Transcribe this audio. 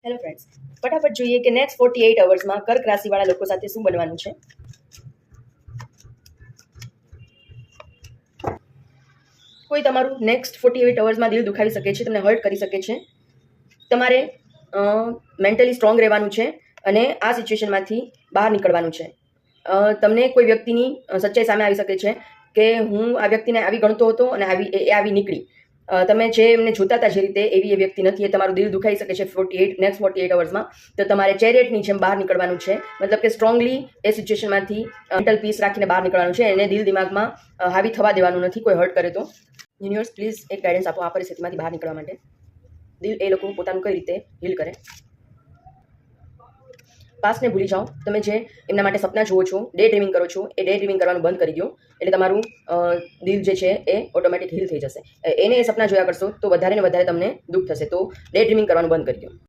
Hello friends, ફટાફટ જોઈએ કે નેક્સ્ટ 48 અવર્સમાં કર્ક રાશિવાળા લોકો સાથે શું બનવાનું છે. કોઈ તમારું નેક્સ્ટ 48 અવર્સમાં દિલ દુખાવી શકે છે, તમને હર્ટ કરી શકે છે. તમારે મેન્ટલી સ્ટ્રોંગ રહેવાનું છે અને આ સિચ્યુએશનમાંથી બહાર નીકળવાનું છે. તમને કોઈ વ્યક્તિની સચ્ચાઈ સામે આવી શકે છે કે હું આ વ્યક્તિને આવી ગણતો હતો અને આવી નીકળી. તમે જે એમને જોતા હતા જે રીતે એવી એ વ્યક્તિ નથી. એ તમારું દિલ દુખાઈ શકે છે નેક્સ્ટ 48 અવર્સમાં. તો તમારે ચેરિયટની જેમ બહાર નીકળવાનું છે. મતલબ કે સ્ટ્રોંગલી એ સિચ્યુએશનમાંથી મેન્ટલ પીસ રાખીને બહાર નીકળવાનું છે. એને દિલ દિમાગમાં હાવી થવા દેવાનું નથી કોઈ હર્ટ કરે તો. યુનિવર્સ પ્લીઝ એક ગાઈડન્સ આપો આ પરિસ્થિતિમાંથી બહાર નીકળવા માટે. દિલ એ લોકો પોતાનું કઈ રીતે હીલ કરે. પાસ્ટને ભૂલી જાઓ. તમે જે એમના માટે સપના જુઓ છો, ડે ડ્રીમિંગ કરો છો, એ ડે ડ્રીમિંગ કરવાનું બંધ કરી દો. એટલે તમારું દિલ જે છે એ ઓટોમેટિક હીલ થઈ જશે. એને એ સપના જોયા કરશો તો વધારે ને વધારે તમને દુઃખ થશે. તો ડે ડ્રીમિંગ કરવાનું બંધ કરી દો.